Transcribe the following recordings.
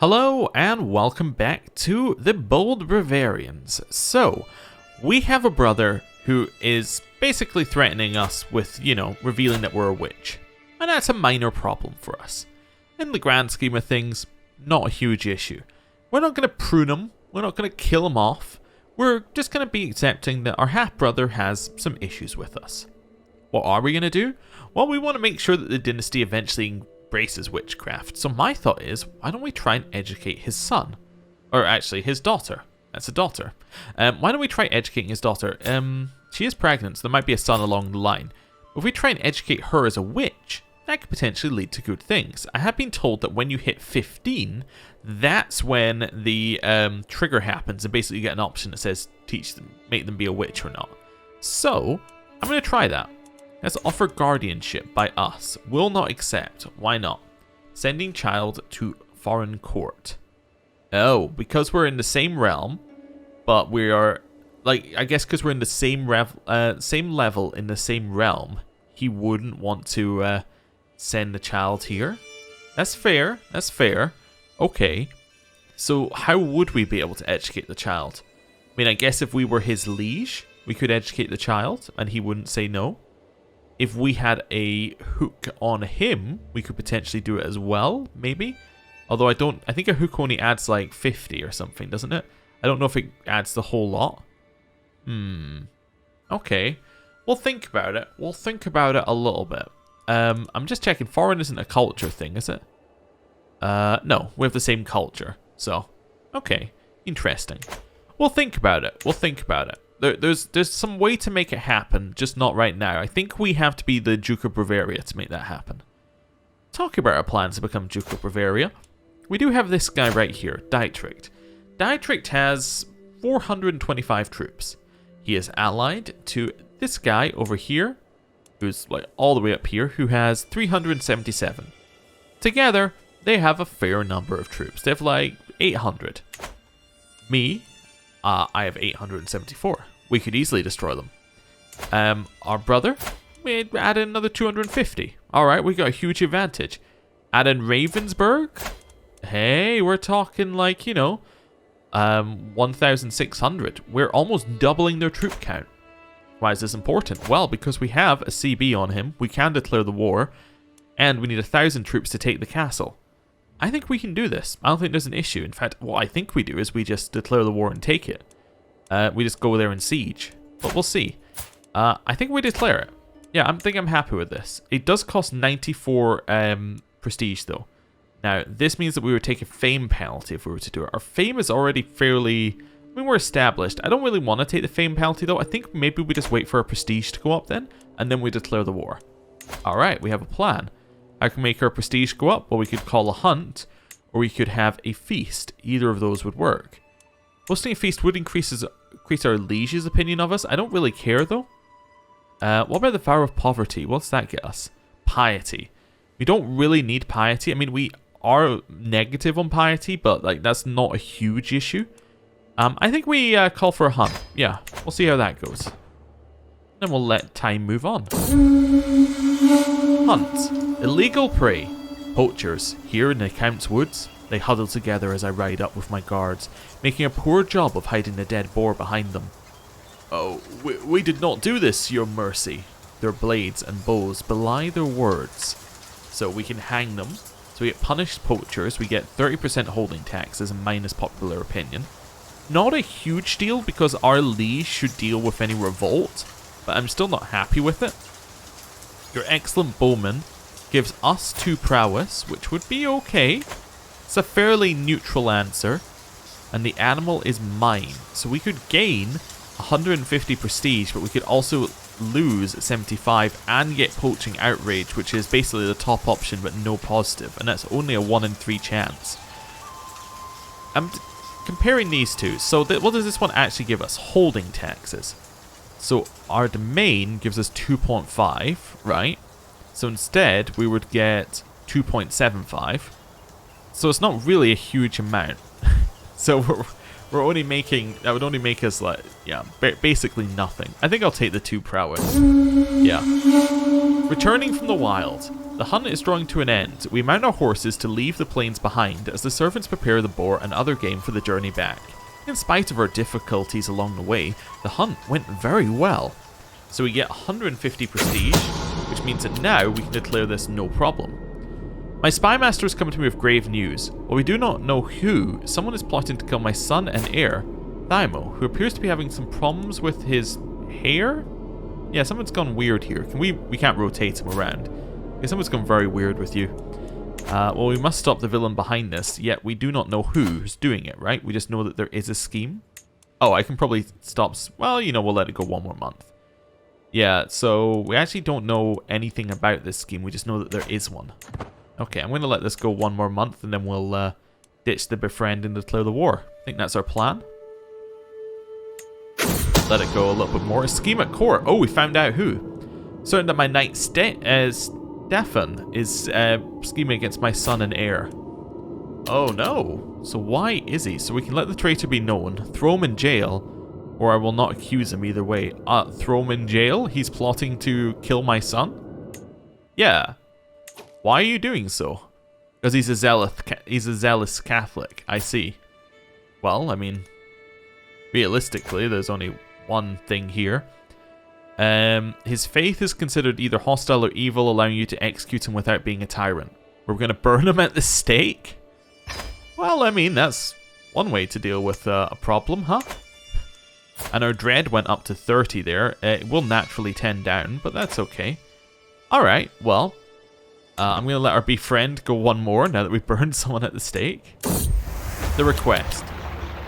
Hello and welcome back to the Bold Bavarians. So, we have a brother who is basically threatening us with, revealing that we're a witch. And that's a minor problem for us. In the grand scheme of things, not a huge issue. We're not going to prune him, we're not going to kill him off. We're just going to be accepting that our half-brother has some issues with us. What are we going to do? Well, we want to make sure that the dynasty eventually embraces witchcraft. So my thought is, why don't we try and educate his son? Or actually, his daughter. That's a daughter. Why don't we try educating his daughter? She is pregnant, so there might be a son along the line. If we try and educate her as a witch, that could potentially lead to good things. I have been told that when you hit 15, that's when the trigger happens, and basically you get an option that says teach them, make them be a witch or not. So, I'm going to try that. Let's offer guardianship by us. Will not accept. Why not? Sending child to foreign court. Oh, because we're in the same realm, but we are, I guess because we're in the same level in the same realm, he wouldn't want to send the child here. That's fair. That's fair. Okay. So how would we be able to educate the child? I mean, I guess if we were his liege, we could educate the child and he wouldn't say no. If we had a hook on him, we could potentially do it as well, maybe. Although I think a hook only adds like 50 or something, doesn't it? I don't know if it adds the whole lot. Okay. We'll think about it. We'll think about it a little bit. I'm just checking. Foreign isn't a culture thing, is it? No, we have the same culture. So, okay. Interesting. We'll think about it. We'll think about it. There's some way to make it happen, just not right now. I think we have to be the Duke of Bavaria to make that happen. Talking about our plans to become Duke of Bavaria, we do have this guy right here, Dietrich. Dietrich has 425 troops. He is allied to this guy over here, who's like all the way up here, who has 377. Together, they have a fair number of troops. They have like 800. Me, I have 874. We could easily destroy them. Our brother, we add in another 250. Alright, we got a huge advantage. Add in Ravensburg. Hey, we're talking like, 1,600. We're almost doubling their troop count. Why is this important? Well, because we have a CB on him, we can declare the war, and we need 1,000 troops to take the castle. I think we can do this. I don't think there's an issue. In fact, what I think we do is we just declare the war and take it. We just go there and siege. But we'll see. I think we declare it. Yeah, I think I'm happy with this. It does cost 94 prestige, though. Now, this means that we would take a fame penalty if we were to do it. Our fame is already fairly... we're established. I don't really want to take the fame penalty, though. I think maybe we just wait for our prestige to go up then, and then we declare the war. Alright, we have a plan. I can make our prestige go up. Well, we could call a hunt, or we could have a feast. Either of those would work. Hosting a feast would increase our liege's opinion of us. I don't really care, though. What about the vow of poverty? What's that get us? Piety. We don't really need piety. I mean, we are negative on piety, but that's not a huge issue. I think we call for a hunt. Yeah, we'll see how that goes. Then we'll let time move on. Hunt. Illegal prey. Poachers. Here in the Count's Woods, they huddle together as I ride up with my guards, making a poor job of hiding the dead boar behind them. Oh, we did not do this, your mercy. Their blades and bows belie their words. So we can hang them. So we get punished poachers. We get 30% holding taxes and minus popular opinion. Not a huge deal because our liege should deal with any revolt, but I'm still not happy with it. Your excellent bowman gives us 2 prowess, which would be okay. It's a fairly neutral answer. And the animal is mine. So we could gain 150 prestige, but we could also lose 75 and get poaching outrage, which is basically the top option but no positive. And that's only a 1 in 3 chance. I'm comparing these two. So what does this one actually give us? Holding taxes. So our domain gives us 2.5, right? So instead, we would get 2.75. So it's not really a huge amount. So we're only making... that would only make us, basically nothing. I think I'll take the 2 prowess. Yeah. Returning from the wild. The hunt is drawing to an end. We mount our horses to leave the plains behind as the servants prepare the boar and other game for the journey back. In spite of our difficulties along the way, the hunt went very well. So we get 150 prestige, which means that now we can declare this no problem. My spy master has come to me with grave news. While we do not know who, someone is plotting to kill my son and heir, Thymo, who appears to be having some problems with his hair? Yeah, something's gone weird here. We can't rotate him around. Okay, something's gone very weird with you. Well, we must stop the villain behind this, yet we do not know who's doing it, right? We just know that there is a scheme. Oh, I can probably stop... Well, you know, we'll let it go one more month. Yeah, so we actually don't know anything about this scheme. We just know that there is one. Okay, I'm going to let this go one more month, and then we'll ditch the befriend and declare the war. I think that's our plan. Let it go a little bit more. A scheme at court. Oh, we found out who. Certain that my knight Stefan is scheming against my son and heir. Oh no. So why is he? So we can let the traitor be known, throw him in jail, or I will not accuse him either way. Throw him in jail? He's plotting to kill my son? Yeah. Why are you doing so? Because he's a zealous Catholic. I see. Well, I mean, realistically, there's only one thing here. His faith is considered either hostile or evil, allowing you to execute him without being a tyrant. We're going to burn him at the stake? Well, I mean, that's one way to deal with a problem, huh? And our dread went up to 30 there. It will naturally tend down, but that's okay. Alright, well, I'm going to let our befriend go one more now that we've burned someone at the stake. The request.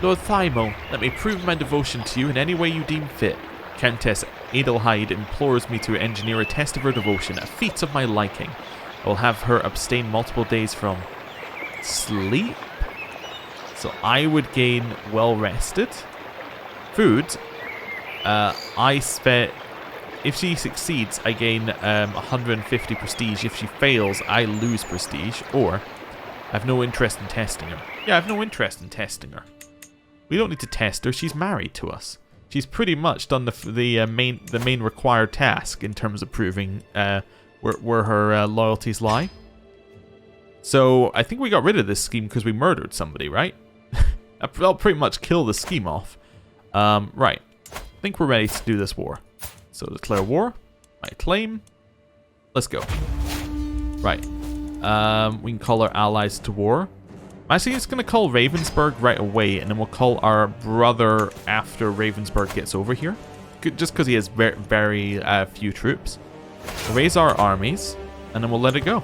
Lord Thymo, let me prove my devotion to you in any way you deem fit. Countess Adelheid implores me to engineer a test of her devotion, a feat of my liking. I will have her abstain multiple days from sleep. So I would gain well rested. Food. If she succeeds, I gain 150 prestige. If she fails, I lose prestige. Or I have no interest in testing her. Yeah, I have no interest in testing her. We don't need to test her. She's married to us. She's pretty much done the main required task in terms of proving where her loyalties lie. So I think we got rid of this scheme because we murdered somebody, right? I'll pretty much kill the scheme off. Right. I think we're ready to do this war. So declare war. My claim. Let's go. Right. We can call our allies to war. I'm actually just going to call Ravensburg right away, and then we'll call our brother after Ravensburg gets over here. Just because he has very few troops. We'll raise our armies, and then we'll let it go.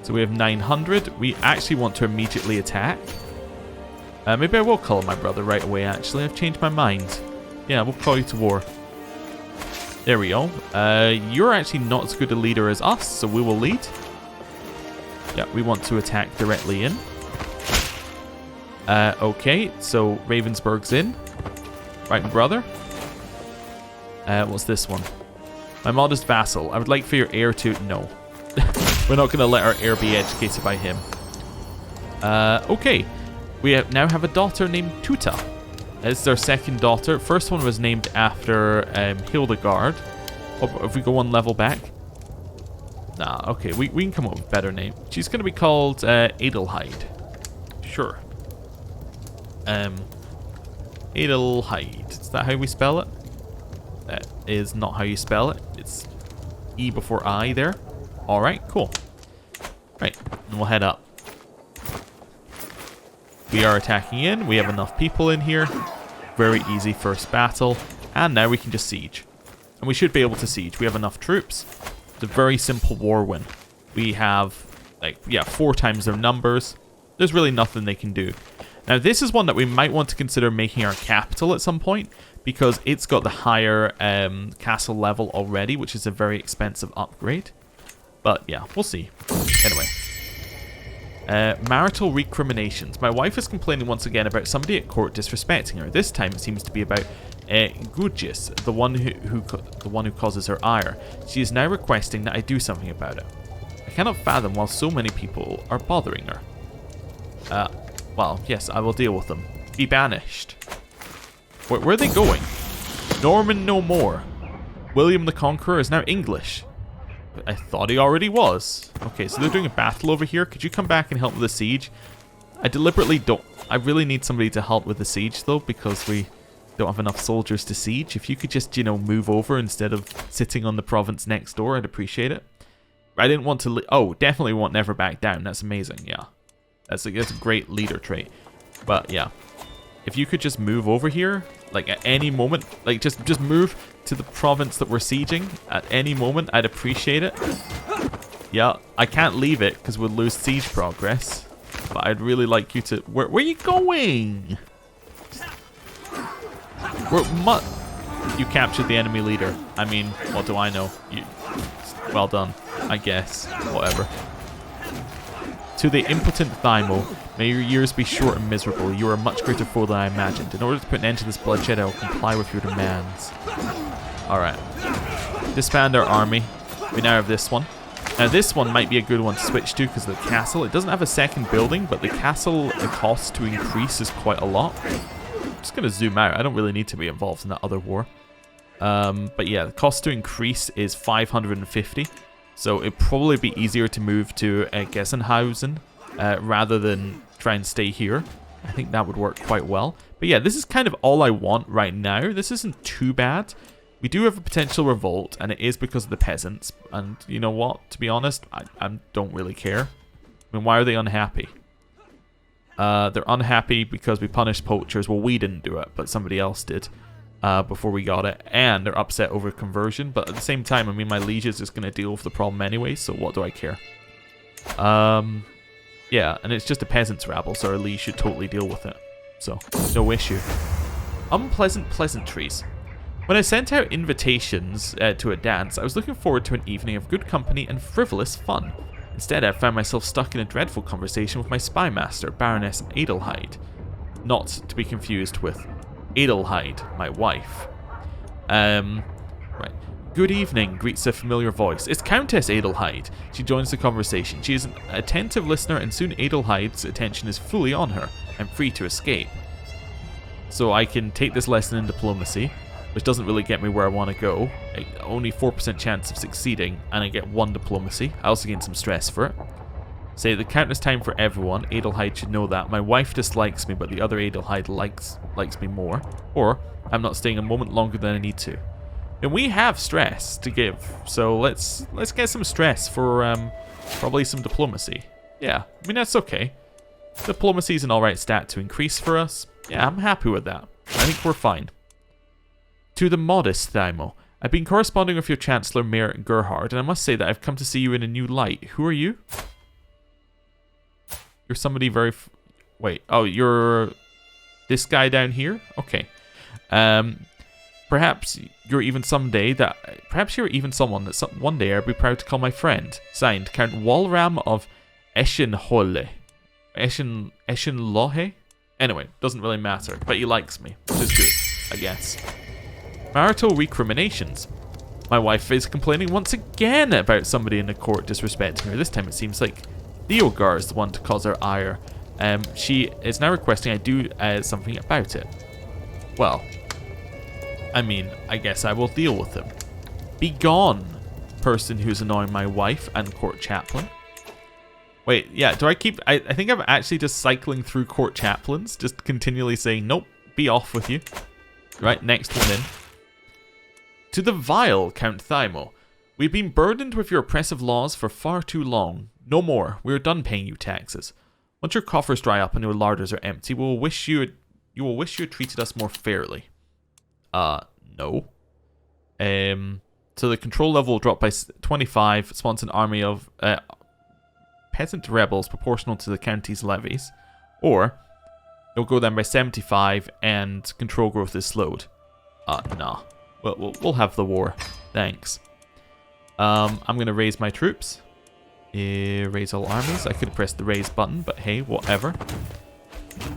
So we have 900. We actually want to immediately attack. Maybe I will call my brother right away, actually. I've changed my mind. Yeah, we'll call you to war. There we go. You're actually not as good a leader as us, so we will lead. Yeah, we want to attack directly in. Okay, so Ravensburg's in. Right, brother. What's this one? My modest vassal. I would like for your heir to... No. We're not going to let our heir be educated by him. Okay. We now have a daughter named Tuta. It's our second daughter. First one was named after Hildegard. Oh, if we go one level back. Nah, okay. We can come up with a better name. She's going to be called Adelheid. Sure. Adelheid. Is that how we spell it? That is not how you spell it. It's E before I there. Alright, cool. Right, and we'll head up. We are attacking in. We have enough people in here. Very easy first battle. And now we can just siege. And we should be able to siege. We have enough troops. It's a very simple war win. We have, 4 times their numbers. There's really nothing they can do. Now, this is one that we might want to consider making our capital at some point, because it's got the higher castle level already, which is a very expensive upgrade. But yeah, we'll see. Anyway. Marital recriminations. My wife is complaining once again about somebody at court disrespecting her. This time it seems to be about Gudjis, the one who causes her ire. She is now requesting that I do something about it. I cannot fathom why so many people are bothering her. Well, yes, I will deal with them. Be banished. Where are they going? Norman no more. William the Conqueror is now English. I thought he already was. Okay, so they're doing a battle over here. Could you come back and help with the siege? I deliberately don't. I really need somebody to help with the siege, though, because we don't have enough soldiers to siege. If you could just, you know, move over instead of sitting on the province next door, I'd appreciate it. I didn't want to... Oh, definitely want never back down. That's amazing, yeah. That's a great leader trait. But, yeah. If you could just move over here, like, at any moment, like, just move to the province that we're sieging at any moment, I'd appreciate it. Yeah, I can't leave it because we'll lose siege progress. But I'd really like you to... Where are you going? You captured the enemy leader. I mean, what do I know? Well done, I guess. Whatever. To the impotent Thymo, may your years be short and miserable. You are a much greater foe than I imagined. In order to put an end to this bloodshed, I will comply with your demands. Alright. Disband our army. We now have this one. Now this one might be a good one to switch to because of the castle. It doesn't have a second building, but the castle, the cost to increase is quite a lot. I'm just going to zoom out. I don't really need to be involved in that other war. But yeah, the cost to increase is 550. So it'd probably be easier to move to Gessenhausen rather than try and stay here. I think that would work quite well. But yeah, this is kind of all I want right now. This isn't too bad. We do have a potential revolt, and it is because of the peasants. And you know what? To be honest, I don't really care. I mean, why are they unhappy? They're unhappy because we punished poachers. Well, we didn't do it, but somebody else did before we got it. And they're upset over conversion. But at the same time, I mean, my liege is just going to deal with the problem anyway, so what do I care? Yeah, and it's just a peasants' rabble, so our liege should totally deal with it. So, no issue. Unpleasant pleasantries. When I sent out invitations to a dance, I was looking forward to an evening of good company and frivolous fun. Instead, I found myself stuck in a dreadful conversation with my spymaster, Baroness Adelheid. Not to be confused with Adelheid, my wife. Right. Good evening, greets a familiar voice. It's Countess Adelheid. She joins the conversation. She is an attentive listener, and soon Adelheid's attention is fully on her. I'm free to escape. So I can take this lesson in diplomacy, which doesn't really get me where I want to go. Only 4% chance of succeeding, and I get 1 diplomacy. I also gain some stress for it. Say the countless time for everyone. Adelheid should know that. My wife dislikes me, but the other Adelheid likes me more. Or, I'm not staying a moment longer than I need to. And we have stress to give, so let's get some stress for probably some diplomacy. Yeah, I mean, that's okay. Diplomacy is an alright stat to increase for us. Yeah, I'm happy with that. I think we're fine. To the modest Thymo, I've been corresponding with your Chancellor Mayor Gerhard, and I must say that I've come to see you in a new light. Who are you? You're somebody very... Wait, oh, you're this guy down here? Okay. Perhaps you're even someone that one day I'll be proud to call my friend. Signed, Count Walram of Eschenlohe. Eschenlohe? Anyway, doesn't really matter, but he likes me, which is good, I guess. Marital recriminations. My wife is complaining once again about somebody in the court disrespecting her. This time it seems like Theogar is the one to cause her ire. She is now requesting I do something about it. Well, I mean, I guess I will deal with him. Be gone, person who's annoying my wife and court chaplain. Wait, yeah, do I keep... I think I'm actually just cycling through court chaplains, just continually saying, nope, be off with you. Right, next one in. To the vile Count Thymo. We've been burdened with your oppressive laws for far too long. No more. We are done paying you taxes. Once your coffers dry up and your larders are empty, you will wish you had treated us more fairly. No. So the control level will drop by 25, spawns an army of peasant rebels proportional to the county's levies. Or it'll go down by 75 and control growth is slowed. Nah. We'll have the war. Thanks. I'm going to raise my troops. Raise all armies. I could have pressed the raise button, but hey, whatever.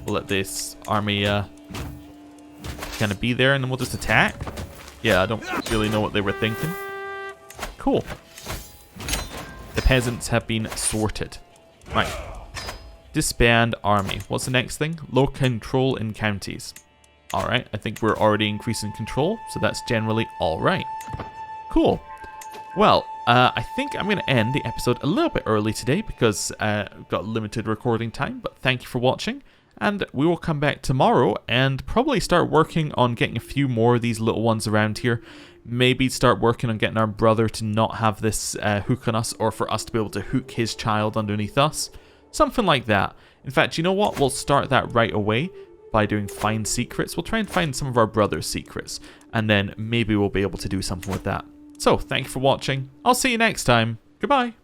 We'll let this army kind of be there, and then we'll just attack. Yeah, I don't really know what they were thinking. Cool. The peasants have been sorted. Right. Disband army. What's the next thing? Low control in counties. Alright, I think we're already increasing control, so that's generally alright. Cool. Well, I think I'm going to end the episode a little bit early today because I've got limited recording time, but thank you for watching, and we will come back tomorrow and probably start working on getting a few more of these little ones around here. Maybe start working on getting our brother to not have this hook on us, or for us to be able to hook his child underneath us. Something like that. In fact, you know what? We'll start that right away by doing find secrets. We'll try and find some of our brother's secrets, and then maybe we'll be able to do something with that. So, thank you for watching. I'll see you next time. Goodbye.